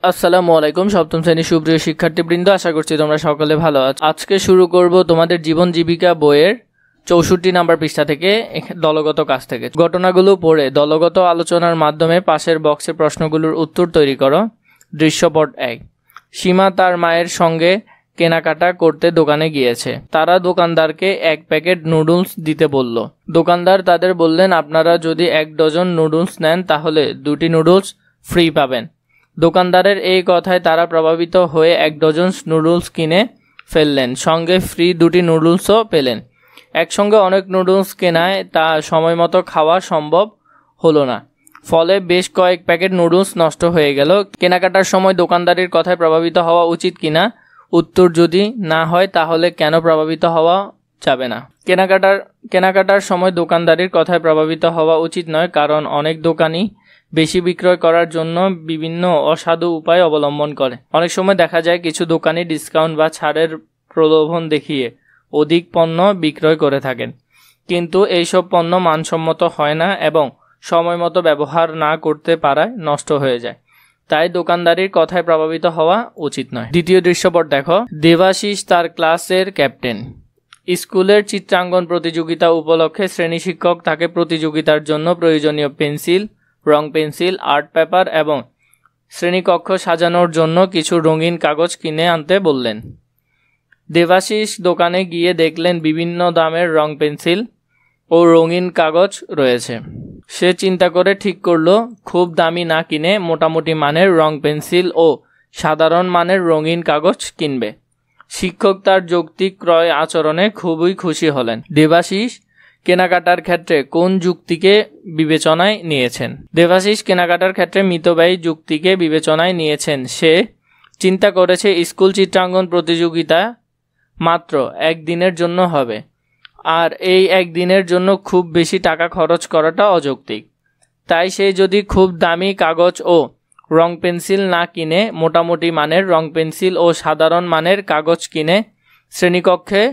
আসসালামু আলাইকুম সপ্তম শ্রেণীর সুপ্রিয় শিক্ষার্থীবৃন্দ, আশা করছি তোমরা সকলে ভালো আছো। আজকে শুরু করব তোমাদের জীবন জীবিকা বইয়ের ৬৪ নাম্বার পৃষ্ঠা থেকে দলগত কাজ থেকে। ঘটনাগুলো পড়ে দলগত আলোচনার মাধ্যমে পাশের বক্সের প্রশ্নগুলোর উত্তর তৈরি করো। দৃশ্যপট ১। সীমা তার মায়ের সঙ্গে কেনাকাটা করতে দোকানে গিয়েছে। তারা দোকানদারকে ১ প্যাকেট নুডলস দিতে বলল। দোকানদার তাদের বললেন, আপনারা যদি ১ ডজন নুডলস নেন তাহলে 2টি নুডলস ফ্রি পাবেন। দোকানদারের এই কথায় তারা প্রভাবিত হয়ে ১ ডজন নুডলস কিনে ফেললেন, সঙ্গে ফ্রি 2টি নুডলসও পেলেন। একসঙ্গে অনেক নুডলস কেনায় তা সময়মতো খাওয়া সম্ভব হলো না, ফলে বেশ কয়েক প্যাকেট নুডলস নষ্ট হয়ে গেল। কেনাকাটার সময় দোকানদারের কথায় প্রভাবিত হওয়া উচিত কিনা? উত্তর, যদি না হয় তাহলে কেন প্রভাবিত হওয়া যাবে না? কেনাকাটার সময় দোকানদারের কথায় প্রভাবিত হওয়া উচিত নয়, কারণ অনেক দোকানি বেশি বিক্রয় করার জন্য বিভিন্ন অসাধু উপায় অবলম্বন করে। অনেক সময় দেখা যায় কিছু দোকানি ডিসকাউন্ট বা ছাড়ের প্রলোভন দেখিয়ে অধিক পণ্য বিক্রয় করে থাকেন, কিন্তু এইসব পণ্য মানসম্মত হয় না এবং সময় মতো ব্যবহার না করতে পারায় নষ্ট হয়ে যায়। তাই দোকানদারির কথায় প্রভাবিত হওয়া উচিত নয়। দ্বিতীয় দৃশ্যপট দেখো। দেবাশিস তার ক্লাসের ক্যাপ্টেন। স্কুলের চিত্রাঙ্কন প্রতিযোগিতা উপলক্ষে শ্রেণী শিক্ষক তাকে প্রতিযোগিতার জন্য প্রয়োজনীয় পেন্সিল, রং পেন্সিল, আর্ট পেপার এবং শ্রেণীকক্ষ সাজানোর জন্য কিছু রঙিন কাগজ কিনে আনতে বললেন। দেবাশিস দোকানে গিয়ে দেখলেন বিভিন্ন দামের রং পেন্সিল ও রঙিন কাগজ রয়েছে। সে চিন্তা করে ঠিক করলো, খুব দামি না কিনে মোটামুটি মানের রং পেন্সিল ও সাধারণ মানের রঙিন কাগজ কিনবে। শিক্ষক তার যৌক্তিক ক্রয় আচরণে খুবই খুশি হলেন। দেবাশিস কেনাকাটার ক্ষেত্রে কোন যুক্তিকে বিবেচনায় নিয়েছেন? দেবাশিস কেনাকাটার ক্ষেত্রে মিতব্যয়ী যুক্তিকে বিবেচনায় নিয়েছেন। সে চিন্তা করেছে স্কুল চিত্রাঙ্কন প্রতিযোগিতা মাত্র 1 দিনের জন্য হবে, আর এই 1 দিনের জন্য খুব বেশি টাকা খরচ করাটা অযৌক্তিক। তাই সে যদি খুব দামি কাগজ ও রং পেন্সিল না কিনে মোটামুটি মানের রং পেন্সিল ও সাধারণ মানের কাগজ কিনে শ্রেণীকক্ষে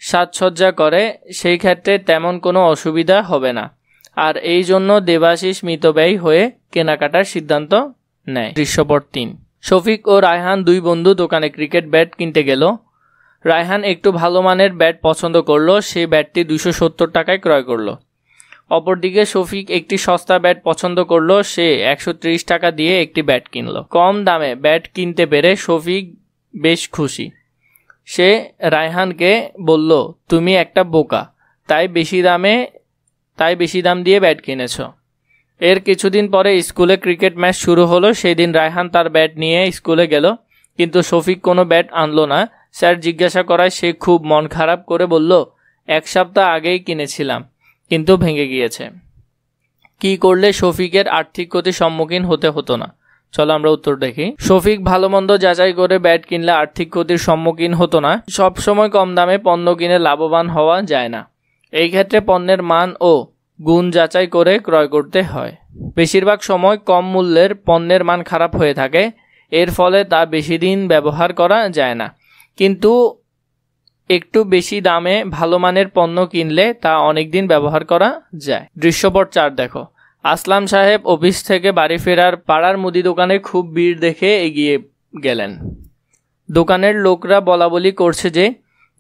সাজসজ্জা করে, সেই ক্ষেত্রে তেমন কোনো অসুবিধা হবে না। আর এই জন্য দেবাশিস মিতব্যয়ী হয়ে কেনাকাটার সিদ্ধান্ত নেয়। দৃশ্যপট ৩। শফিক ও রায়হান 2 বন্ধু দোকানে ক্রিকেট ব্যাট কিনতে গেল। রায়হান একটু ভালো মানের ব্যাট পছন্দ করলো, সে ব্যাটটি 270 টাকায় ক্রয় করলো। অপরদিকে শফিক একটি সস্তা ব্যাট পছন্দ করলো, সে 130 টাকা দিয়ে একটি ব্যাট কিনলো। কম দামে ব্যাট কিনতে পেরে শফিক বেশ খুশি। সে রায়হানকে বলল, তুমি একটা বোকা, তাই বেশি দাম দিয়ে ব্যাট কিনেছ। এর কিছুদিন পরে স্কুলে ক্রিকেট ম্যাচ শুরু হলো। সেদিন রায়হান তার ব্যাট নিয়ে স্কুলে গেল, কিন্তু শফিক কোনো ব্যাট আনলো না। স্যার জিজ্ঞাসা করায় সে খুব মন খারাপ করে বলল, 1 সপ্তাহ আগেই কিনেছিলাম, কিন্তু ভেঙে গিয়েছে। কি করলে শফিকের আর্থিক ক্ষতির সম্মুখীন হতে হতো না? চলো আমরা উত্তর দেখি। শফিক ভালো মন্দ যাচাই করে ব্যাট কিনলে আর্থিক ক্ষতির সম্মুখীন হতো না। সবসময় কম দামে পণ্য কিনে লাভবান হওয়া যায় না। এই ক্ষেত্রে পণ্যের মান ও গুণ যাচাই করে ক্রয় করতে হয়। বেশিরভাগ সময় কম মূল্যের পণ্যের মান খারাপ হয়ে থাকে, এর ফলে তা বেশি দিন ব্যবহার করা যায় না। কিন্তু একটু বেশি দামে ভালো মানের পণ্য কিনলে তা অনেক দিন ব্যবহার করা যায়। দৃশ্যপট ৪ দেখো। আসলাম সাহেব অফিস থেকে বাড়ি ফেরার পাড়ার মুদি দোকানে খুব ভিড় দেখে এগিয়ে গেলেন। দোকানের লোকরা বলাবলি করছে যে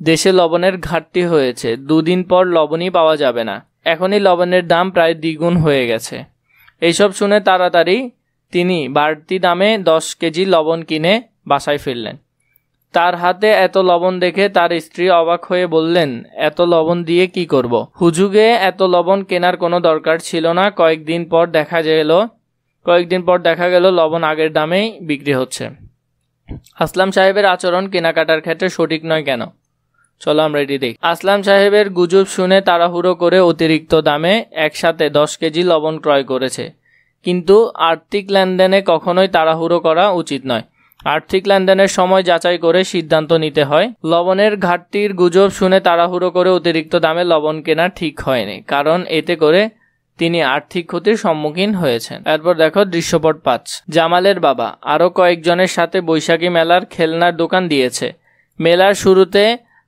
দেশে লবণের ঘাটতি হয়েছে, 2 দিন পর লবণই পাওয়া যাবে না। এখনই লবণের দাম প্রায় দ্বিগুণ হয়ে গেছে। এইসব শুনে তাড়াতাড়ি তিনি বাড়তি দামে 10 কেজি লবণ কিনে বাসায় ফিরলেন। তার হাতে এত লবণ দেখে তার স্ত্রী অবাক হয়ে বললেন, এত লবণ দিয়ে কি করব? হুজুগে এত লবণ কেনার কোনো দরকার ছিল না। কয়েকদিন পর দেখা গেল লবণ আগের দামেই বিক্রি হচ্ছে। আসলাম সাহেবের আচরণ কেনাকাটার ক্ষেত্রে সঠিক নয় কেন? চলো আমরা এটি দেখি। আসলাম সাহেবের গুজব শুনে তাড়াহুড়ো করে অতিরিক্ত দামে একসাথে 10 কেজি লবণ ক্রয় করেছে, কিন্তু আর্থিক লেনদেনে কখনোই তাড়াহুড়ো করা উচিত নয়। আর্থিক লেনদেনের সময় যাচাই করে সিদ্ধান্ত নিতে হয়। লবণের ঘাটতির গুজব শুনে তাড়াহুড়ো করে অতিরিক্ত দামে লবণ কেনা ঠিক হয়নি, কারণ এতে করে তিনি আর্থিক ক্ষতির সম্মুখীন হয়েছেন। এরপর দেখো দৃশ্যপট 5। জামালের বাবা আরও কয়েকজনের সাথে বৈশাখী মেলার খেলনার দোকান দিয়েছে। মেলার শুরুতে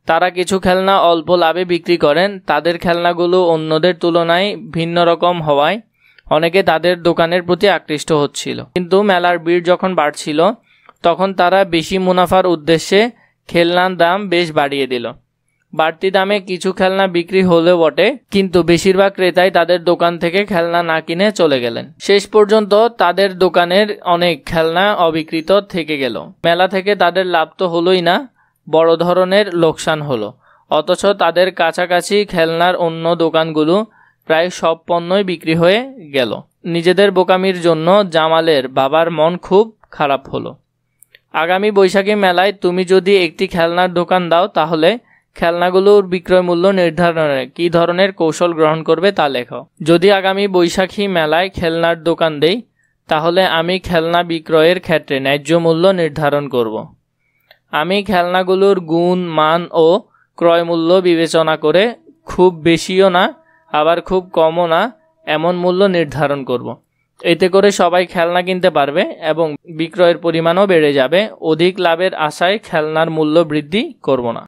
তারা কিছু খেলনা অল্প লাভে বিক্রি করেন। তাদের খেলনাগুলো অন্যদের তুলনায় ভিন্ন রকম হওয়ায় অনেকে তাদের দোকানের প্রতি আকৃষ্ট হচ্ছিল। কিন্তু মেলার ভিড় যখন বাড়ছিল তখন তারা বেশি মুনাফার উদ্দেশ্যে খেলনার দাম বেশ বাড়িয়ে দিল। বাড়তি দামে কিছু খেলনা বিক্রি হলেও বটে, কিন্তু বেশিরভাগ ক্রেতাই তাদের দোকান থেকে খেলনা না কিনে চলে গেলেন। শেষ পর্যন্ত তাদের দোকানের অনেক খেলনা অবিক্রিত থেকে গেল। মেলা থেকে তাদের লাভ তো হলোই না, বড় ধরনের লোকসান হলো। অথচ তাদের কাছাকাছি খেলনার অন্য দোকানগুলো প্রায় সব পণ্যই বিক্রি হয়ে গেল। নিজেদের বোকামির জন্য জামালের বাবার মন খুব খারাপ হলো। আগামী বৈশাখী মেলায় তুমি যদি একটি খেলনার দোকান দাও তাহলে খেলনাগুলোর বিক্রয় মূল্য নির্ধারণে কী ধরনের কৌশল গ্রহণ করবে তা লেখো। যদি আগামী বৈশাখী মেলায় খেলনার দোকান দেই তাহলে আমি খেলনা বিক্রয়ের ক্ষেত্রে ন্যায্য মূল্য নির্ধারণ করব। আমি খেলনাগুলোর গুণ, মান ও ক্রয় মূল্য বিবেচনা করে খুব বেশিও না আবার খুব কমও না এমন মূল্য নির্ধারণ করব। এতে করে সবাই খেলনা কিনতে পারবে এবং বিক্রয়ের পরিমাণও বেড়ে যাবে। অধিক লাভের আশায় খেলনার মূল্য বৃদ্ধি করব না।